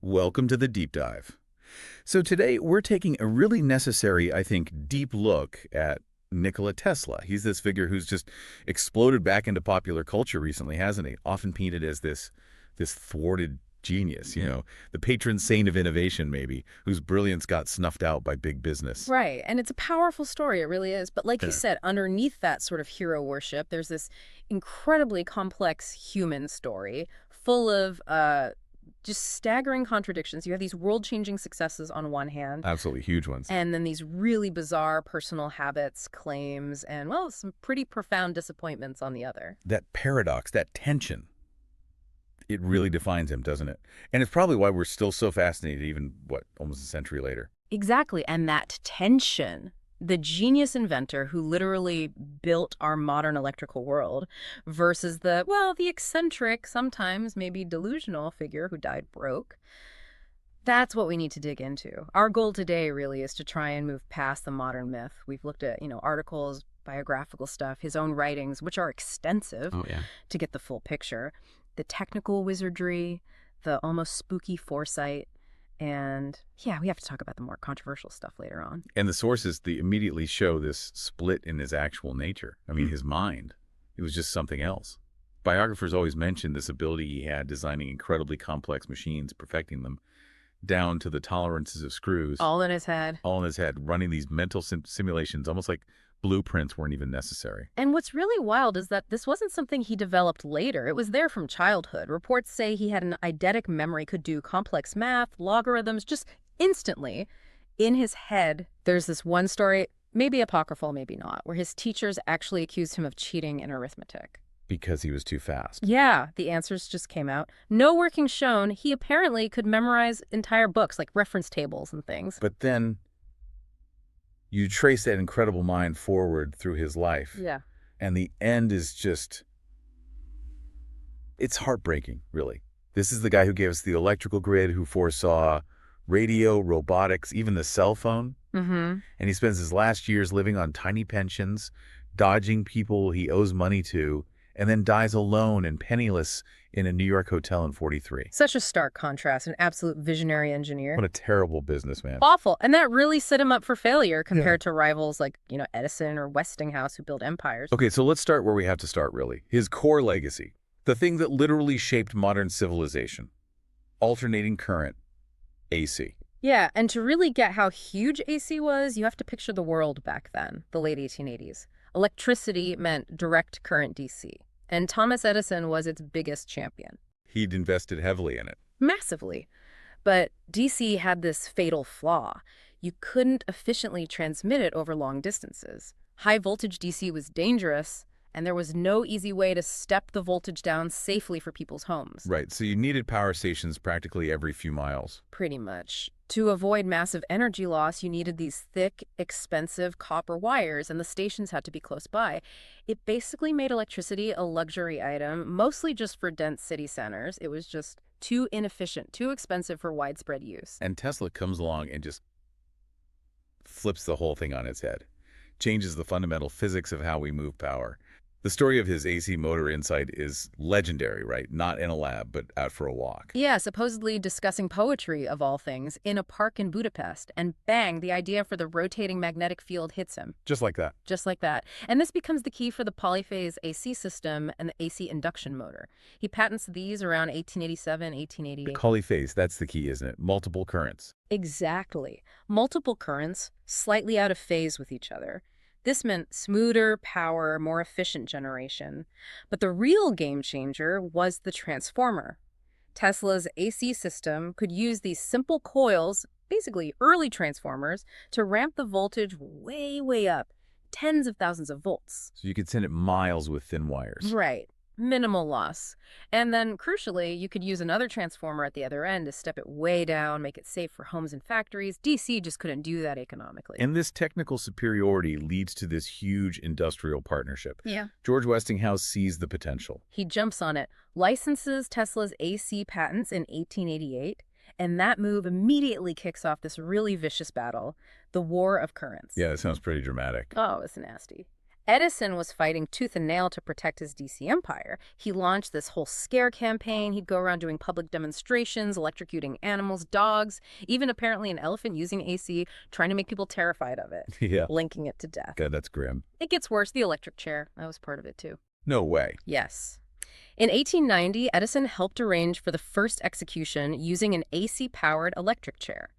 Welcome to the Deep Dive. So today we're taking a really necessary, I think, deep look at Nikola Tesla. He's this figure who's just exploded back into popular culture recently, hasn't he? Often painted as this thwarted genius, the patron saint of innovation maybe, whose brilliance got snuffed out by big business. Right, and it's a powerful story, it really is. But like you Yeah. said, underneath that sort of hero worship, there's this incredibly complex human story full of just staggering contradictions. You have these world-changing successes on one hand, Absolutely huge ones. and then these really bizarre personal habits, claims, and, well, some pretty profound disappointments on the other. That paradox, that tension, it really defines him, doesn't it? And it's probably why we're still so fascinated even, almost a century later. Exactly, and that tension, the genius inventor who literally built our modern electrical world versus the eccentric, sometimes maybe delusional figure who died broke. That's what we need to dig into. Our goal today really is to try and move past the modern myth. We've looked at, articles, biographical stuff, his own writings, which are extensive Oh, yeah. to get the full picture, the technical wizardry, the almost spooky foresight, and yeah, we have to talk about the more controversial stuff later on. And the sources, they immediately show this split in his actual nature. I mean, his mind. It was just something else. Biographers always mention this ability he had designing incredibly complex machines, perfecting them, down to the tolerances of screws. All in his head. All in his head, running these mental simulations, almost like blueprints weren't even necessary. And what's really wild is that this wasn't something he developed later. It was there from childhood. Reports say he had an eidetic memory, could do complex math, logarithms, just instantly. In his head, there's this one story, maybe apocryphal, maybe not, where his teachers actually accused him of cheating in arithmetic. Because he was too fast. Yeah, the answers just came out. No working shown. He apparently could memorize entire books, like reference tables and things. But then you trace that incredible mind forward through his life. Yeah. And the end is just, it's heartbreaking, really. This is the guy who gave us the electrical grid, who foresaw radio, robotics, even the cell phone. Mm-hmm. And he spends his last years living on tiny pensions, dodging people he owes money to, and then dies alone and penniless in a New York hotel in 43. Such a stark contrast, an absolute visionary engineer. What a terrible businessman. Awful. And that really set him up for failure compared to rivals like, Edison or Westinghouse who built empires. Okay, so let's start where we have to start, really. His core legacy, the thing that literally shaped modern civilization, alternating current, AC. Yeah, and to really get how huge AC was, you have to picture the world back then, the late 1880s. Electricity meant direct current DC, and Thomas Edison was its biggest champion. He'd invested heavily in it. Massively. But DC had this fatal flaw. You couldn't efficiently transmit it over long distances. High voltage DC was dangerous, and there was no easy way to step the voltage down safely for people's homes. Right, so you needed power stations practically every few miles. Pretty much. To avoid massive energy loss, you needed these thick, expensive copper wires, and the stations had to be close by. It basically made electricity a luxury item, mostly just for dense city centers. It was just too inefficient, too expensive for widespread use. And Tesla comes along and just flips the whole thing on its head, changes the fundamental physics of how we move power. The story of his AC motor insight is legendary, right? Not in a lab, but out for a walk. Yeah, supposedly discussing poetry, of all things, in a park in Budapest. And bang, the idea for the rotating magnetic field hits him. Just like that. Just like that. And this becomes the key for the polyphase AC system and the AC induction motor. He patents these around 1887, 1888. The polyphase, that's the key, isn't it? Multiple currents. Exactly. Multiple currents, slightly out of phase with each other. This meant smoother power, more efficient generation. But the real game changer was the transformer. Tesla's AC system could use these simple coils, basically early transformers, to ramp the voltage way, way up, tens of thousands of volts. So you could send it miles with thin wires. Right. Minimal loss. And then, crucially, you could use another transformer at the other end to step it way down, make it safe for homes and factories. DC just couldn't do that economically. And this technical superiority leads to this huge industrial partnership. Yeah. George Westinghouse sees the potential. He jumps on it, licenses Tesla's AC patents in 1888, and that move immediately kicks off this really vicious battle, the War of Currents. Yeah, that sounds pretty dramatic. Oh, it's nasty. Edison was fighting tooth and nail to protect his DC empire. He launched this whole scare campaign. He'd go around doing public demonstrations, electrocuting animals, dogs, even apparently an elephant using AC, trying to make people terrified of it, Yeah. linking it to death. God, that's grim. It gets worse. The electric chair. I was part of it, too. No way. Yes. In 1890, Edison helped arrange for the first execution using an AC-powered electric chair.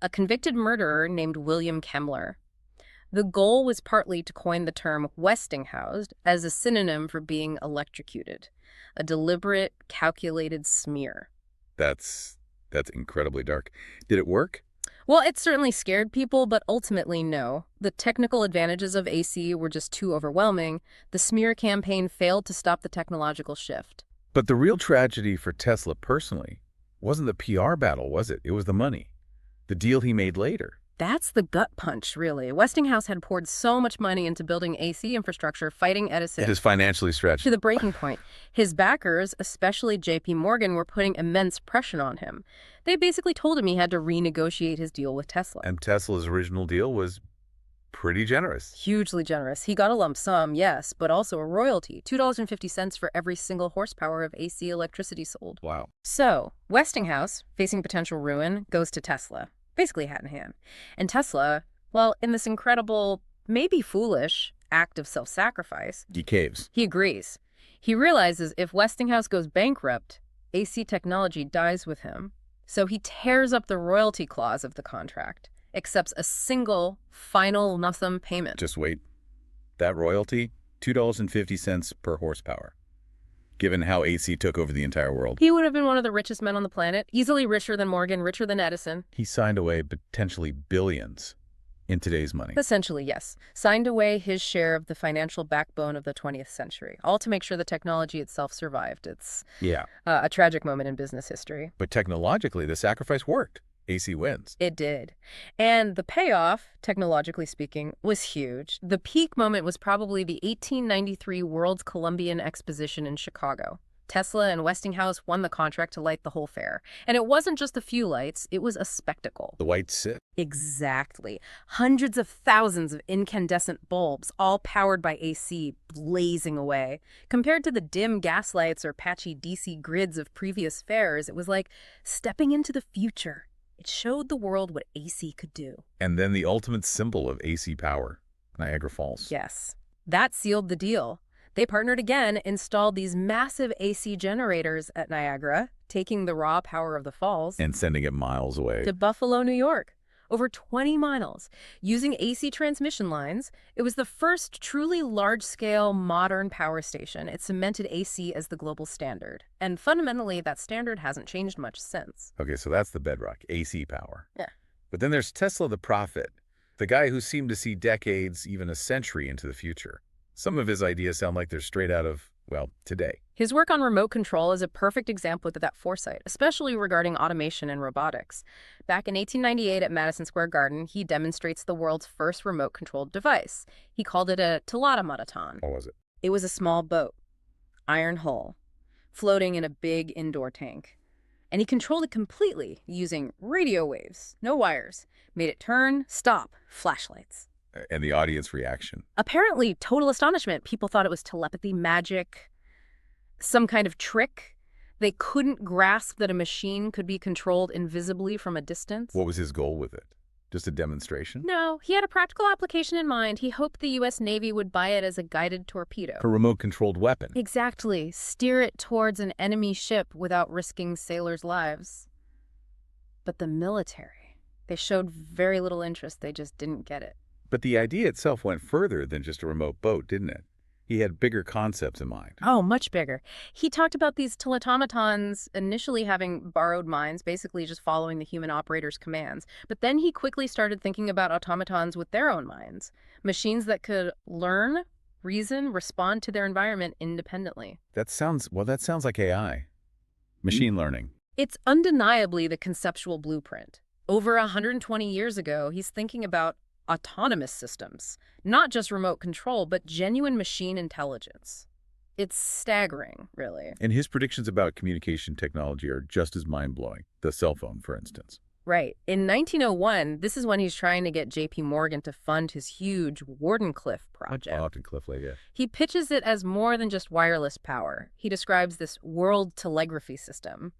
A convicted murderer named William Kemmler. The goal was partly to coin the term Westinghouse as a synonym for being electrocuted, a deliberate, calculated smear. That's incredibly dark. Did it work? Well, it certainly scared people, but ultimately no. The technical advantages of AC were just too overwhelming. The smear campaign failed to stop the technological shift. But the real tragedy for Tesla personally wasn't the PR battle, was it? It was the money. The deal he made later. That's the gut punch, really. Westinghouse had poured so much money into building AC infrastructure, fighting Edison It is financially stretched. to the breaking point. His backers, especially J.P. Morgan, were putting immense pressure on him. They basically told him he had to renegotiate his deal with Tesla. And Tesla's original deal was pretty generous. Hugely generous. He got a lump sum, yes, but also a royalty, $2.50 for every single horsepower of AC electricity sold. Wow. So, Westinghouse, facing potential ruin, goes to Tesla, basically hat in hand. And Tesla, well, in this incredible, maybe foolish, act of self-sacrifice, He caves. he agrees. He realizes if Westinghouse goes bankrupt, AC technology dies with him. So he tears up the royalty clause of the contract, accepts a single, final lump sum payment. Just wait. That royalty, $2.50 per horsepower. Given how AC took over the entire world. He would have been one of the richest men on the planet, easily richer than Morgan, richer than Edison. He signed away potentially billions in today's money. Essentially, yes. Signed away his share of the financial backbone of the 20th century, all to make sure the technology itself survived. It's Yeah. a tragic moment in business history. But technologically, the sacrifice worked. AC wins. It did. And the payoff, technologically speaking, was huge. The peak moment was probably the 1893 World's Columbian Exposition in Chicago. Tesla and Westinghouse won the contract to light the whole fair. And it wasn't just a few lights, it was a spectacle. The white sit. Exactly. Hundreds of thousands of incandescent bulbs, all powered by AC, blazing away. Compared to the dim gaslights or patchy DC grids of previous fairs, it was like stepping into the future. It showed the world what AC could do. And then the ultimate symbol of AC power, Niagara Falls. Yes. That sealed the deal. They partnered again, installed these massive AC generators at Niagara, taking the raw power of the falls And sending it miles away. to Buffalo, New York. Over 20 miles. Using AC transmission lines, it was the first truly large-scale modern power station. It cemented AC as the global standard. And fundamentally, that standard hasn't changed much since. Okay, so that's the bedrock, AC power. Yeah. But then there's Tesla the prophet, the guy who seemed to see decades, even a century into the future. Some of his ideas sound like they're straight out of, well, today. His work on remote control is a perfect example of that foresight, especially regarding automation and robotics. Back in 1898 at Madison Square Garden, he demonstrates the world's first remote-controlled device. He called it a telautomaton. What was it? It was a small boat, iron hull, floating in a big indoor tank. And he controlled it completely using radio waves, no wires. Made it turn, stop, flashlights. And the audience reaction. Apparently, total astonishment. People thought it was telepathy, magic, some kind of trick. They couldn't grasp that a machine could be controlled invisibly from a distance. What was his goal with it? Just a demonstration? No, he had a practical application in mind. He hoped the U.S. Navy would buy it as a guided torpedo. A remote-controlled weapon. Exactly. Steer it towards an enemy ship without risking sailors' lives. But the military, they showed very little interest. They just didn't get it. But the idea itself went further than just a remote boat, didn't it? He had bigger concepts in mind. Oh, much bigger. He talked about these telautomatons initially having borrowed minds, basically just following the human operator's commands. But then he quickly started thinking about automatons with their own minds. Machines that could learn, reason, respond to their environment independently. That sounds like AI. Machine learning. It's undeniably the conceptual blueprint. Over 120 years ago, he's thinking about autonomous systems, not just remote control, but genuine machine intelligence. It's staggering, really. And his predictions about communication technology are just as mind-blowing. The cell phone, for instance. Right. In 1901, this is when he's trying to get J.P. Morgan to fund his huge Wardenclyffe project. Wardenclyffe, yeah. He pitches it as more than just wireless power. He describes this world telegraphy system.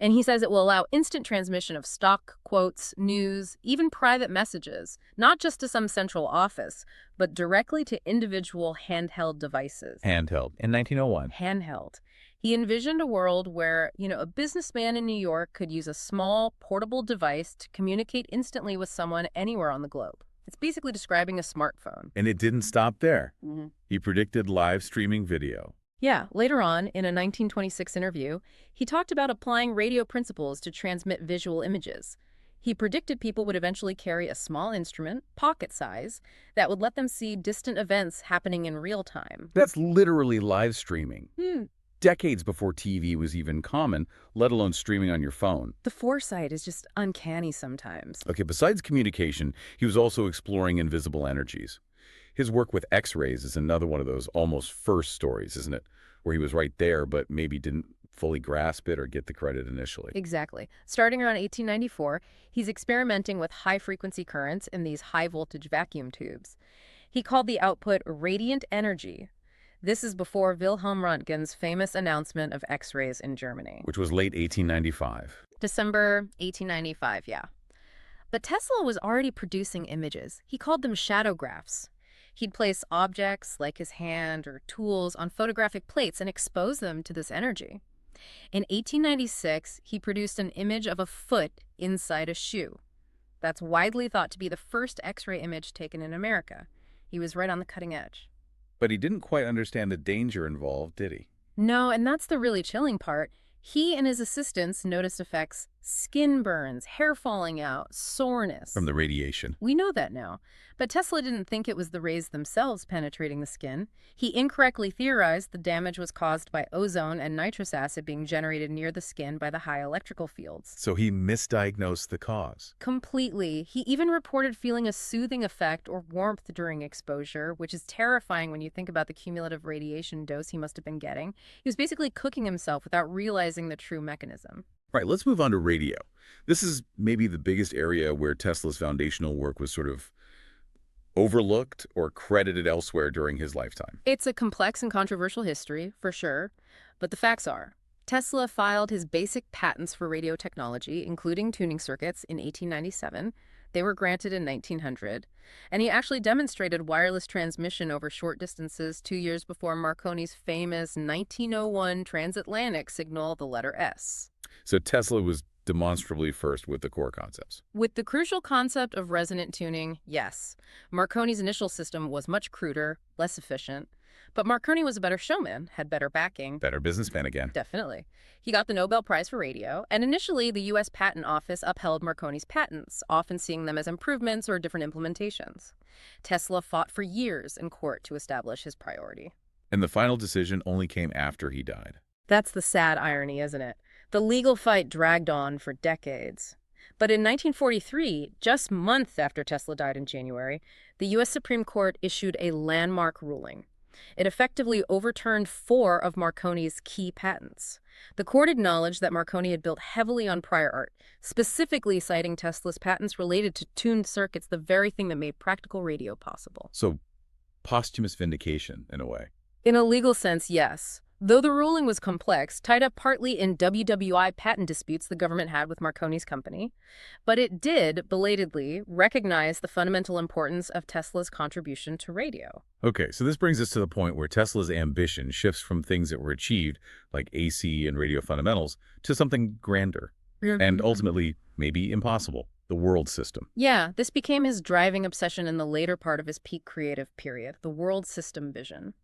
And he says it will allow instant transmission of stock quotes, news, even private messages, not just to some central office, but directly to individual handheld devices. Handheld. In 1901. Handheld. He envisioned a world where, a businessman in New York could use a small, portable device to communicate instantly with someone anywhere on the globe. It's basically describing a smartphone. And it didn't stop there. Mm-hmm. He predicted live streaming video. Yeah, later on, in a 1926 interview, he talked about applying radio principles to transmit visual images. He predicted people would eventually carry a small instrument, pocket size, that would let them see distant events happening in real time. That's literally live streaming. Decades before TV was even common, let alone streaming on your phone. The foresight is just uncanny sometimes. Okay, besides communication, he was also exploring invisible energies. His work with X-rays is another one of those almost first stories, isn't it? Where he was right there, but maybe didn't fully grasp it or get the credit initially. Exactly. Starting around 1894, he's experimenting with high-frequency currents in these high-voltage vacuum tubes. He called the output radiant energy. This is before Wilhelm Röntgen's famous announcement of X-rays in Germany. Which was late 1895. December 1895, yeah. But Tesla was already producing images. He called them shadowgraphs. He'd place objects like his hand or tools on photographic plates and expose them to this energy. In 1896, he produced an image of a foot inside a shoe. That's widely thought to be the first X-ray image taken in America. He was right on the cutting edge. But he didn't quite understand the danger involved, did he? No, and that's the really chilling part. He and his assistants noticed effects: skin burns, hair falling out, soreness. From the radiation. We know that now. But Tesla didn't think it was the rays themselves penetrating the skin. He incorrectly theorized the damage was caused by ozone and nitrous acid being generated near the skin by the high electrical fields. So he misdiagnosed the cause. Completely. He even reported feeling a soothing effect or warmth during exposure, which is terrifying when you think about the cumulative radiation dose he must have been getting. He was basically cooking himself without realizing the true mechanism. Right, let's move on to radio. This is maybe the biggest area where Tesla's foundational work was sort of overlooked or credited elsewhere during his lifetime. It's a complex and controversial history, for sure, but the facts are: Tesla filed his basic patents for radio technology, including tuning circuits, in 1897. They were granted in 1900, and he actually demonstrated wireless transmission over short distances 2 years before Marconi's famous 1901 transatlantic signal, the letter S. So Tesla was demonstrably first with the core concepts. With the crucial concept of resonant tuning, yes. Marconi's initial system was much cruder, less efficient. But Marconi was a better showman, had better backing. Better businessman again. Definitely. He got the Nobel Prize for radio, and initially the U.S. Patent Office upheld Marconi's patents, often seeing them as improvements or different implementations. Tesla fought for years in court to establish his priority. And the final decision only came after he died. That's the sad irony, isn't it? The legal fight dragged on for decades. But in 1943, just months after Tesla died in January, the U.S. Supreme Court issued a landmark ruling. It effectively overturned 4 of Marconi's key patents. The court acknowledged that Marconi had built heavily on prior art, specifically citing Tesla's patents related to tuned circuits, the very thing that made practical radio possible. So, posthumous vindication, in a way. In a legal sense, yes. Though the ruling was complex, tied up partly in WWI patent disputes the government had with Marconi's company, but it did, belatedly, recognize the fundamental importance of Tesla's contribution to radio. Okay, so this brings us to the point where Tesla's ambition shifts from things that were achieved, like AC and radio fundamentals, to something grander, and ultimately, maybe impossible: the world system. Yeah, this became his driving obsession in the later part of his peak creative period, the world system vision.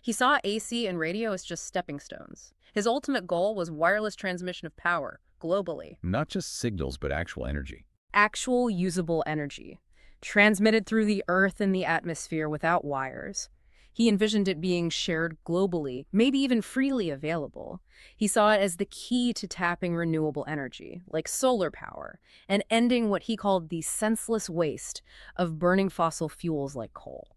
He saw AC and radio as just stepping stones. His ultimate goal was wireless transmission of power, globally. Not just signals, but actual energy. Actual usable energy, transmitted through the earth and the atmosphere without wires. He envisioned it being shared globally, maybe even freely available. He saw it as the key to tapping renewable energy, like solar power, and ending what he called the senseless waste of burning fossil fuels like coal.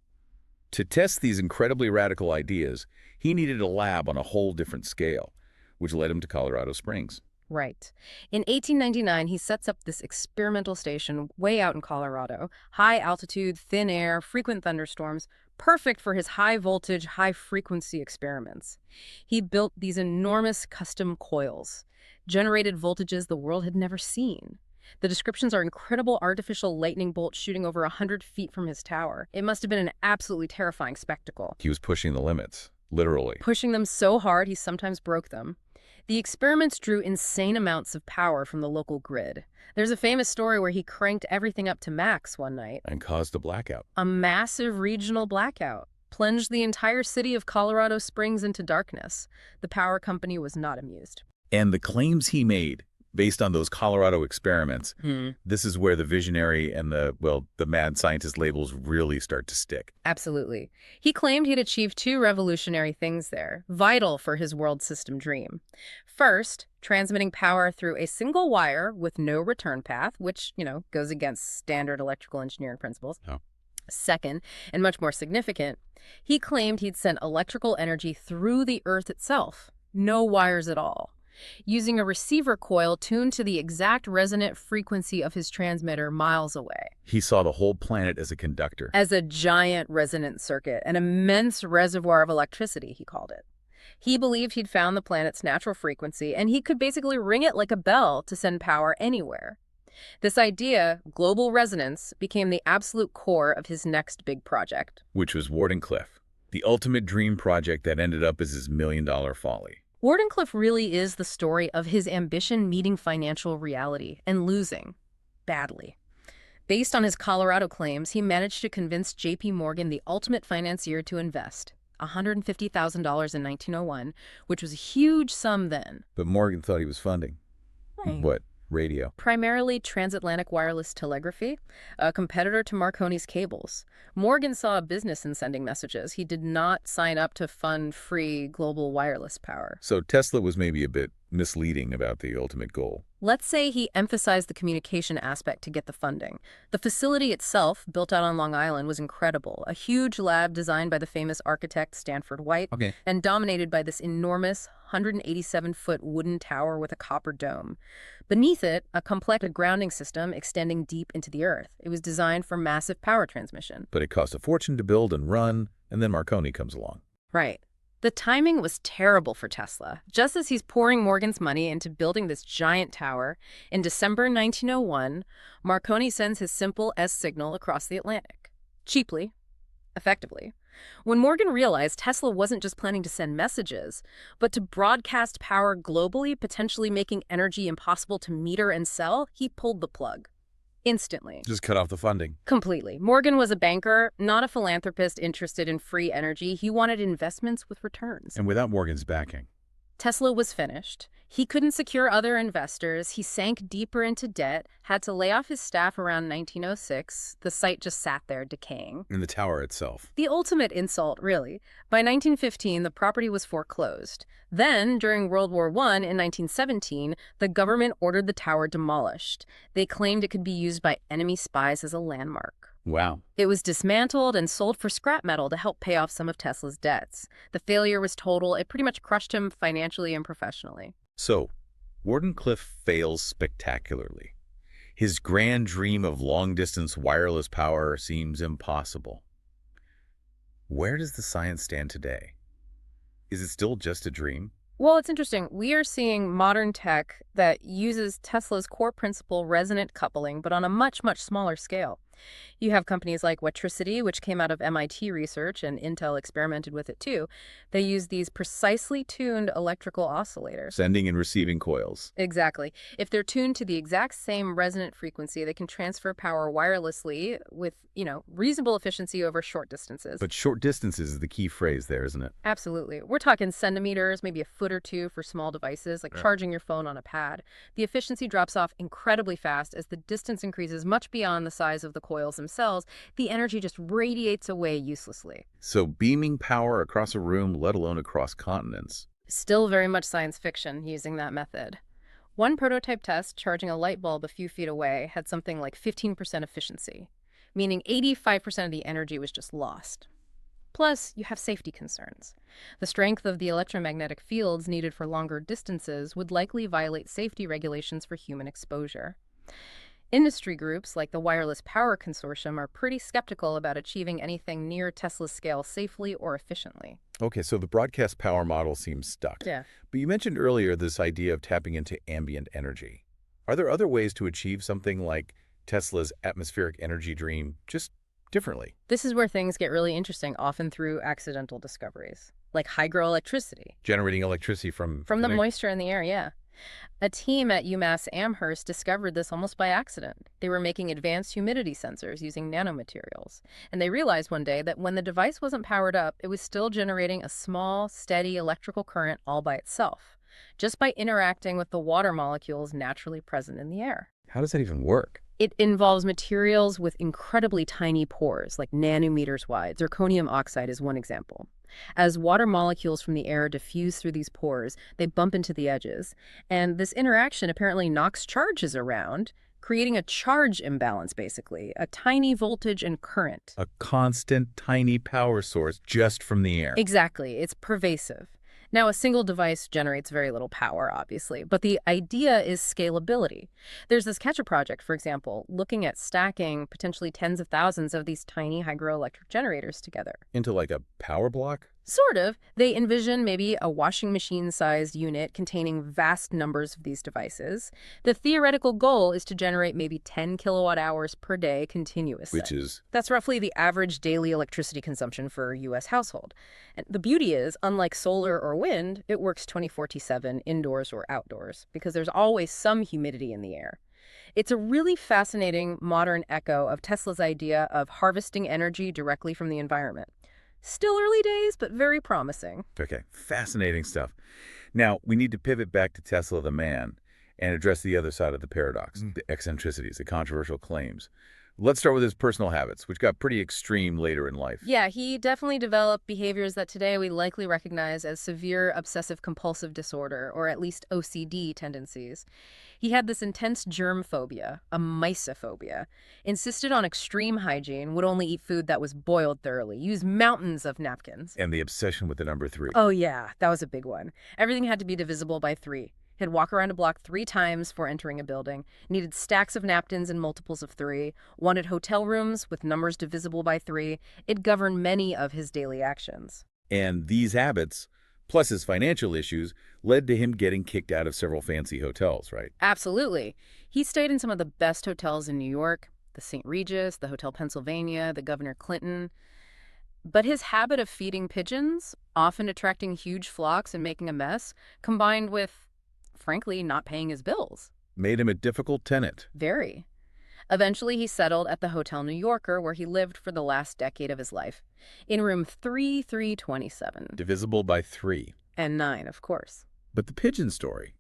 To test these incredibly radical ideas, he needed a lab on a whole different scale, which led him to Colorado Springs. Right. In 1899, he sets up this experimental station way out in Colorado. High altitude, thin air, frequent thunderstorms, perfect for his high voltage, high frequency experiments. He built these enormous custom coils, generated voltages the world had never seen. The descriptions are incredible artificial lightning bolts shooting over 100 feet from his tower. It must have been an absolutely terrifying spectacle. He was pushing the limits, literally. Pushing them so hard he sometimes broke them. The experiments drew insane amounts of power from the local grid. There's a famous story where he cranked everything up to max one night. And caused a blackout. A massive regional blackout plunged the entire city of Colorado Springs into darkness. The power company was not amused. And the claims he made, based on those Colorado experiments, this is where the visionary and the mad scientist labels really start to stick. Absolutely. He claimed he'd achieved two revolutionary things there, vital for his world system dream. First, transmitting power through a single wire with no return path, which, goes against standard electrical engineering principles. Oh. Second, and much more significant, he claimed he'd sent electrical energy through the Earth itself. No wires at all. Using a receiver coil tuned to the exact resonant frequency of his transmitter miles away. He saw the whole planet as a conductor. As a giant resonant circuit, an immense reservoir of electricity, he called it. He believed he'd found the planet's natural frequency, and he could basically ring it like a bell to send power anywhere. This idea, global resonance, became the absolute core of his next big project. Which was Wardenclyffe, the ultimate dream project that ended up as his million-dollar folly. Wardenclyffe really is the story of his ambition meeting financial reality and losing badly. Based on his Colorado claims, he managed to convince J.P. Morgan, the ultimate financier, to invest $150,000 in 1901, which was a huge sum then. But Morgan thought he was funding. Right. What? Radio. Primarily transatlantic wireless telegraphy, a competitor to Marconi's cables. Morgan saw a business in sending messages. He did not sign up to fund free global wireless power. So Tesla was maybe a bit misleading about the ultimate goal. Let's say he emphasized the communication aspect to get the funding. The facility itself, built out on Long Island, was incredible. A huge lab designed by the famous architect Stanford White, and dominated by this enormous 187-foot wooden tower with a copper dome. Beneath it, a complex grounding system extending deep into the earth. It was designed for massive power transmission. But it cost a fortune to build and run, and then Marconi comes along. Right. The timing was terrible for Tesla. Just as he's pouring Morgan's money into building this giant tower, in December 1901, Marconi sends his simple S signal across the Atlantic. Cheaply, effectively. When Morgan realized Tesla wasn't just planning to send messages, but to broadcast power globally, potentially making energy impossible to meter and sell, he pulled the plug. Instantly. Just cut off the funding. Completely. Morgan was a banker, not a philanthropist interested in free energy. He wanted investments with returns. And without Morgan's backing. Tesla was finished. He couldn't secure other investors. He sank deeper into debt, had to lay off his staff around 1906. The site just sat there decaying. And the tower itself. The ultimate insult, really. By 1915, the property was foreclosed. Then, during World War I in 1917, the government ordered the tower demolished. They claimed it could be used by enemy spies as a landmark. Wow. It was dismantled and sold for scrap metal to help pay off some of Tesla's debts. The failure was total. It pretty much crushed him financially and professionally. So, Wardenclyffe fails spectacularly. His grand dream of long-distance wireless power seems impossible. Where does the science stand today? Is it still just a dream? Well, it's interesting. We are seeing modern tech that uses Tesla's core principle, resonant coupling, but on a much, much smaller scale. You have companies like Wetricity, which came out of MIT research, and Intel experimented with it too. They use these precisely tuned electrical oscillators. Sending and receiving coils. Exactly. If they're tuned to the exact same resonant frequency, they can transfer power wirelessly with, reasonable efficiency over short distances. But short distances is the key phrase there, isn't it? Absolutely. We're talking centimeters, maybe a foot or two for small devices, like charging your phone on a pad. The efficiency drops off incredibly fast as the distance increases much beyond the size of the coils themselves. The energy just radiates away uselessly. So beaming power across a room, let alone across continents. Still very much science fiction using that method. One prototype test, charging a light bulb a few feet away, had something like 15% efficiency, meaning 85% of the energy was just lost. Plus, you have safety concerns. The strength of the electromagnetic fields needed for longer distances would likely violate safety regulations for human exposure. Industry groups like the Wireless Power Consortium are pretty skeptical about achieving anything near Tesla's scale safely or efficiently. Okay, so the broadcast power model seems stuck. Yeah. But you mentioned earlier this idea of tapping into ambient energy. Are there other ways to achieve something like Tesla's atmospheric energy dream, just differently? This is where things get really interesting, often through accidental discoveries, like hydroelectricity. Generating electricity from From the thin air? moisture in the air, yeah. A team at UMass Amherst discovered this almost by accident. They were making advanced humidity sensors using nanomaterials, and they realized one day that when the device wasn't powered up, it was still generating a small, steady electrical current all by itself, just by interacting with the water molecules naturally present in the air. How does that even work? It involves materials with incredibly tiny pores, like nanometers wide. Zirconium oxide is one example. As water molecules from the air diffuse through these pores, they bump into the edges. And this interaction apparently knocks charges around, creating a charge imbalance, basically, a tiny voltage and current. A constant, tiny power source just from the air. Exactly. It's pervasive. Now, a single device generates very little power, obviously, but the idea is scalability. There's this Catcher project, for example, looking at stacking potentially tens of thousands of these tiny hydroelectric generators together. Into like a power block? Sort of. They envision maybe a washing machine-sized unit containing vast numbers of these devices. The theoretical goal is to generate maybe 10 kilowatt hours per day continuously. Which is? That's roughly the average daily electricity consumption for a U.S. household. And the beauty is, unlike solar or wind, it works 24/7 indoors or outdoors because there's always some humidity in the air. It's a really fascinating modern echo of Tesla's idea of harvesting energy directly from the environment. Still early days, but very promising. Okay, fascinating stuff. Now, we need to pivot back to Tesla the man and address the other side of the paradox, the eccentricities, the controversial claims. Let's start with his personal habits, which got pretty extreme later in life. Yeah, he definitely developed behaviors that today we likely recognize as severe obsessive-compulsive disorder, or at least OCD tendencies. He had this intense germ phobia, a mysophobia, insisted on extreme hygiene, would only eat food that was boiled thoroughly, use mountains of napkins. And the obsession with the number 3. Oh yeah, that was a big one. Everything had to be divisible by 3. He'd walk around a block 3 times before entering a building, needed stacks of napkins in multiples of 3, wanted hotel rooms with numbers divisible by 3. It governed many of his daily actions. And these habits, plus his financial issues, led to him getting kicked out of several fancy hotels, right? Absolutely. He stayed in some of the best hotels in New York, the St. Regis, the Hotel Pennsylvania, the Governor Clinton. But his habit of feeding pigeons, often attracting huge flocks and making a mess, combined with, frankly, not paying his bills. Made him a difficult tenant. Very. Eventually, he settled at the Hotel New Yorker, where he lived for the last decade of his life, in room 3327. Divisible by 3. And 9, of course. But the pigeon story,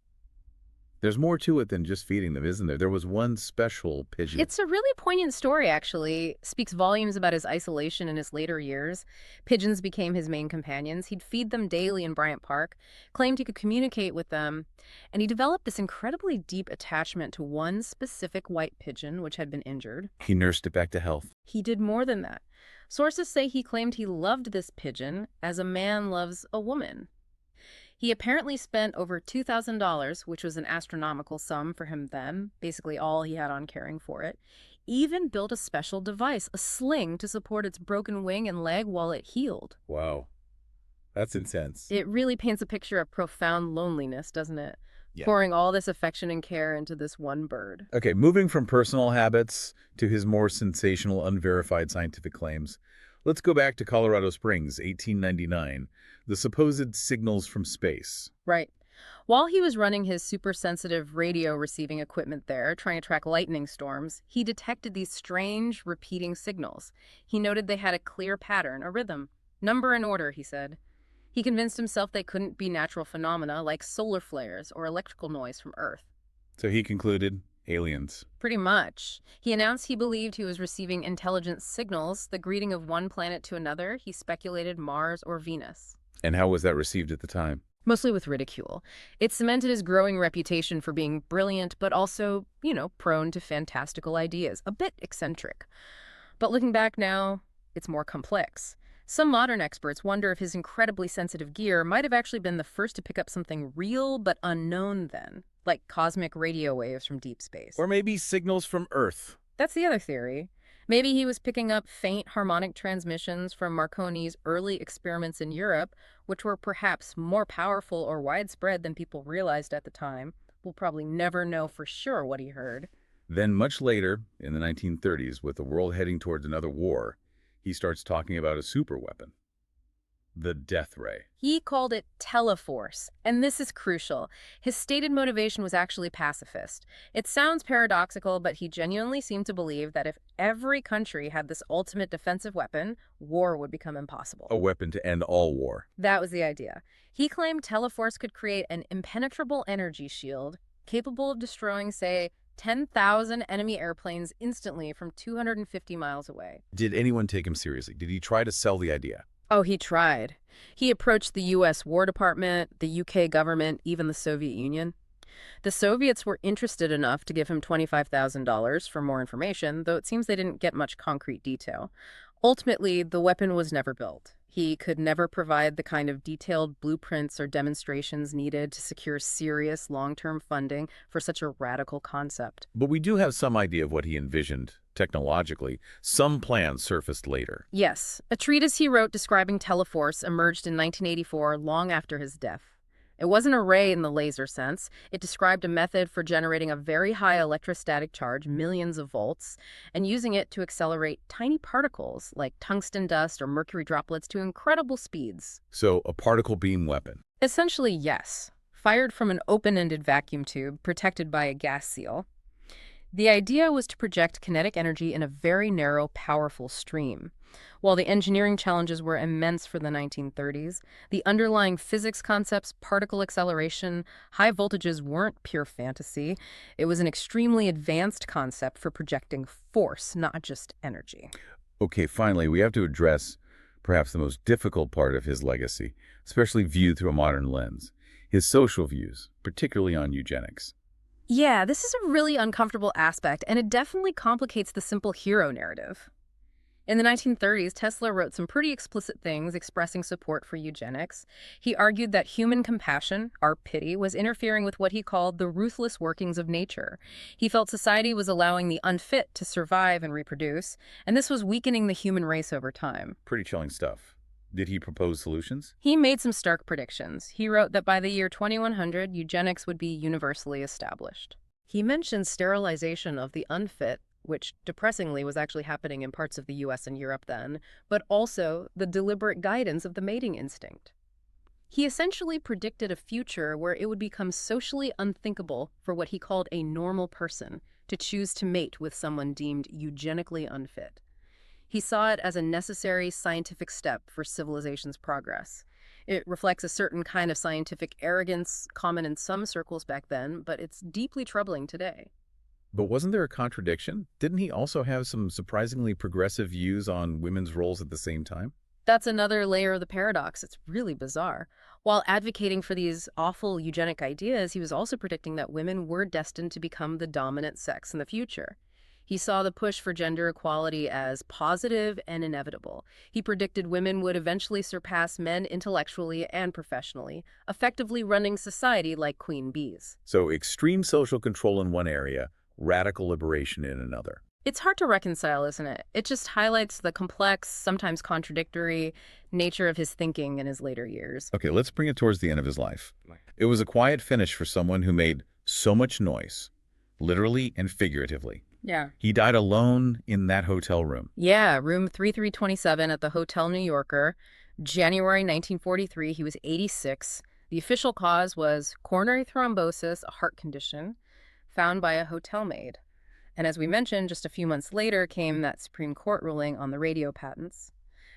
there's more to it than just feeding them, isn't there? There was one special pigeon. It's a really poignant story, actually. Speaks volumes about his isolation in his later years. Pigeons became his main companions. He'd feed them daily in Bryant Park, claimed he could communicate with them, and he developed this incredibly deep attachment to one specific white pigeon, which had been injured. He nursed it back to health. He did more than that. Sources say he claimed he loved this pigeon as a man loves a woman. He apparently spent over $2,000, which was an astronomical sum for him then, basically all he had on caring for it, even built a special device, a sling, to support its broken wing and leg while it healed. Wow. That's intense. It really paints a picture of profound loneliness, doesn't it? Yeah. Pouring all this affection and care into this one bird. Okay, moving from personal habits to his more sensational, unverified scientific claims, let's go back to Colorado Springs, 1899, the supposed signals from space. Right. While he was running his super-sensitive radio receiving equipment there, trying to track lightning storms, he detected these strange, repeating signals. He noted they had a clear pattern, a rhythm. Number and order, he said. He convinced himself they couldn't be natural phenomena like solar flares or electrical noise from Earth. So he concluded, aliens. Pretty much. He announced he believed he was receiving intelligence signals, the greeting of one planet to another. He speculated Mars or Venus. And how was that received at the time? Mostly with ridicule. It cemented his growing reputation for being brilliant, but also, prone to fantastical ideas, a bit eccentric. But looking back now, it's more complex. Some modern experts wonder if his incredibly sensitive gear might have actually been the first to pick up something real but unknown then, like cosmic radio waves from deep space. Or maybe signals from Earth. That's the other theory. Maybe he was picking up faint harmonic transmissions from Marconi's early experiments in Europe, which were perhaps more powerful or widespread than people realized at the time. We'll probably never know for sure what he heard. Then much later, in the 1930s, with the world heading towards another war, he starts talking about a superweapon, the death ray. He called it teleforce, and this is crucial. His stated motivation was actually pacifist. It sounds paradoxical, but he genuinely seemed to believe that if every country had this ultimate defensive weapon, war would become impossible. A weapon to end all war. That was the idea. He claimed teleforce could create an impenetrable energy shield capable of destroying, say, 10,000 enemy airplanes instantly from 250 miles away. Did anyone take him seriously? Did he try to sell the idea? Oh, he tried. He approached the U.S. War Department, the U.K. government, even the Soviet Union. The Soviets were interested enough to give him $25,000 for more information, though it seems they didn't get much concrete detail. Ultimately, the weapon was never built. He could never provide the kind of detailed blueprints or demonstrations needed to secure serious long-term funding for such a radical concept. But we do have some idea of what he envisioned technologically. Some plans surfaced later. Yes, a treatise he wrote describing teleforce emerged in 1984, long after his death. It wasn't a ray in the laser sense. It described a method for generating a very high electrostatic charge, millions of volts, and using it to accelerate tiny particles like tungsten dust or mercury droplets to incredible speeds. So, a particle beam weapon. Essentially, yes. Fired from an open-ended vacuum tube protected by a gas seal. The idea was to project kinetic energy in a very narrow, powerful stream. While the engineering challenges were immense for the 1930s, the underlying physics concepts, particle acceleration, high voltages weren't pure fantasy. It was an extremely advanced concept for projecting force, not just energy. Okay, finally, we have to address perhaps the most difficult part of his legacy, especially viewed through a modern lens, his social views, particularly on eugenics. Yeah, this is a really uncomfortable aspect, and it definitely complicates the simple hero narrative. In the 1930s, Tesla wrote some pretty explicit things expressing support for eugenics. He argued that human compassion, our pity, was interfering with what he called the ruthless workings of nature. He felt society was allowing the unfit to survive and reproduce, and this was weakening the human race over time. Pretty chilling stuff. Did he propose solutions? He made some stark predictions. He wrote that by the year 2100, eugenics would be universally established. He mentioned sterilization of the unfit, which depressingly was actually happening in parts of the US and Europe then, but also the deliberate guidance of the mating instinct. He essentially predicted a future where it would become socially unthinkable for what he called a normal person to choose to mate with someone deemed eugenically unfit. He saw it as a necessary scientific step for civilization's progress. It reflects a certain kind of scientific arrogance common in some circles back then, but it's deeply troubling today. But wasn't there a contradiction? Didn't he also have some surprisingly progressive views on women's roles at the same time? That's another layer of the paradox. It's really bizarre. While advocating for these awful eugenic ideas, he was also predicting that women were destined to become the dominant sex in the future. He saw the push for gender equality as positive and inevitable. He predicted women would eventually surpass men intellectually and professionally, effectively running society like queen bees. So extreme social control in one area, radical liberation in another. It's hard to reconcile, isn't it? It just highlights the complex, sometimes contradictory nature of his thinking in his later years. Okay, let's bring it towards the end of his life. It was a quiet finish for someone who made so much noise, literally and figuratively. Yeah. He died alone in that hotel room. Yeah, room 3327 at the Hotel New Yorker. January 1943, he was 86. The official cause was coronary thrombosis, a heart condition, found by a hotel maid. And as we mentioned, just a few months later came that Supreme Court ruling on the radio patents.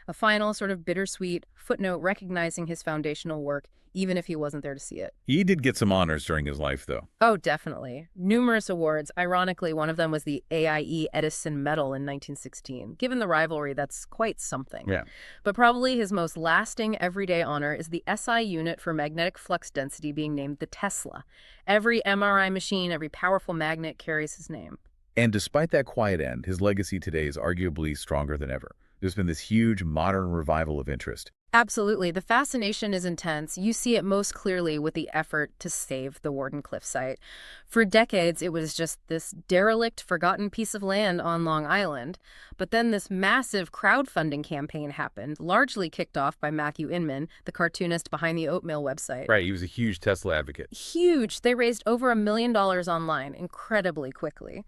A final sort of bittersweet footnote recognizing his foundational work, even if he wasn't there to see it. He did get some honors during his life, though. Oh, definitely. Numerous awards. Ironically, one of them was the AIE Edison Medal in 1916. Given the rivalry, that's quite something. Yeah. But probably his most lasting everyday honor is the SI unit for magnetic flux density being named the Tesla. Every MRI machine, every powerful magnet carries his name. And despite that quiet end, his legacy today is arguably stronger than ever. There's been this huge modern revival of interest. Absolutely. The fascination is intense. You see it most clearly with the effort to save the Wardenclyffe site. For decades, it was just this derelict, forgotten piece of land on Long Island. But then this massive crowdfunding campaign happened, largely kicked off by Matthew Inman, the cartoonist behind the Oatmeal website. Right, he was a huge Tesla advocate. Huge. They raised over $1 million online incredibly quickly.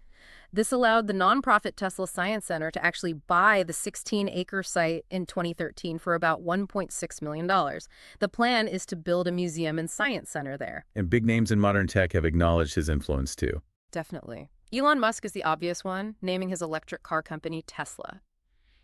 This allowed the nonprofit Tesla Science Center to actually buy the 16-acre site in 2013 for about $1.6 million. The plan is to build a museum and science center there. And big names in modern tech have acknowledged his influence too. Definitely. Elon Musk is the obvious one, naming his electric car company Tesla.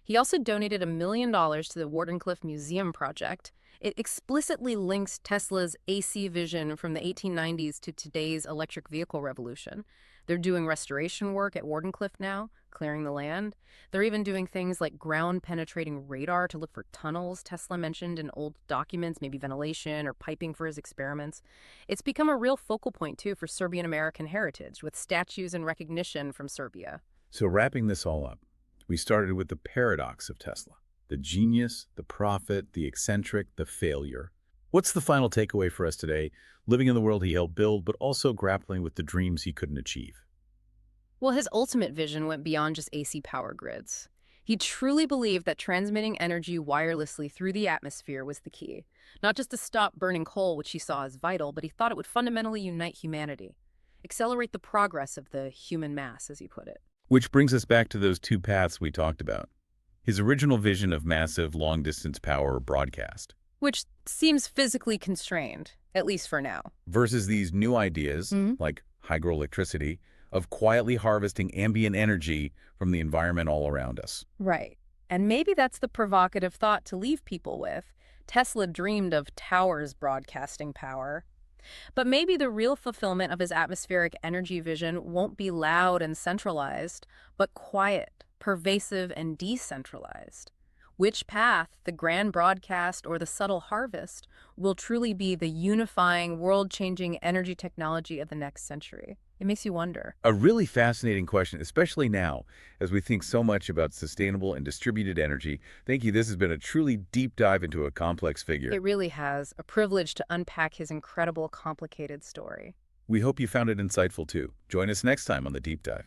He also donated $1 million to the Wardenclyffe Museum project. It explicitly links Tesla's AC vision from the 1890s to today's electric vehicle revolution. They're doing restoration work at Wardenclyffe now, clearing the land. They're even doing things like ground-penetrating radar to look for tunnels Tesla mentioned in old documents, maybe ventilation or piping for his experiments. It's become a real focal point, too, for Serbian-American heritage, with statues and recognition from Serbia. So wrapping this all up, we started with the paradox of Tesla. The genius, the prophet, the eccentric, the failure. What's the final takeaway for us today, living in the world he helped build, but also grappling with the dreams he couldn't achieve? Well, his ultimate vision went beyond just AC power grids. He truly believed that transmitting energy wirelessly through the atmosphere was the key. Not just to stop burning coal, which he saw as vital, but he thought it would fundamentally unite humanity, accelerate the progress of the human mass, as he put it. Which brings us back to those two paths we talked about. His original vision of massive long-distance power broadcast. Which seems physically constrained, at least for now. Versus these new ideas, like hydroelectricity, of quietly harvesting ambient energy from the environment all around us. Right. And maybe that's the provocative thought to leave people with. Tesla dreamed of towers broadcasting power. But maybe the real fulfillment of his atmospheric energy vision won't be loud and centralized, but quiet, pervasive, and decentralized. Which path, the grand broadcast or the subtle harvest, will truly be the unifying, world-changing energy technology of the next century? It makes you wonder. A really fascinating question, especially now, as we think so much about sustainable and distributed energy. Thank you. This has been a truly deep dive into a complex figure. It really has. A privilege to unpack his incredible, complicated story. We hope you found it insightful too. Join us next time on The Deep Dive.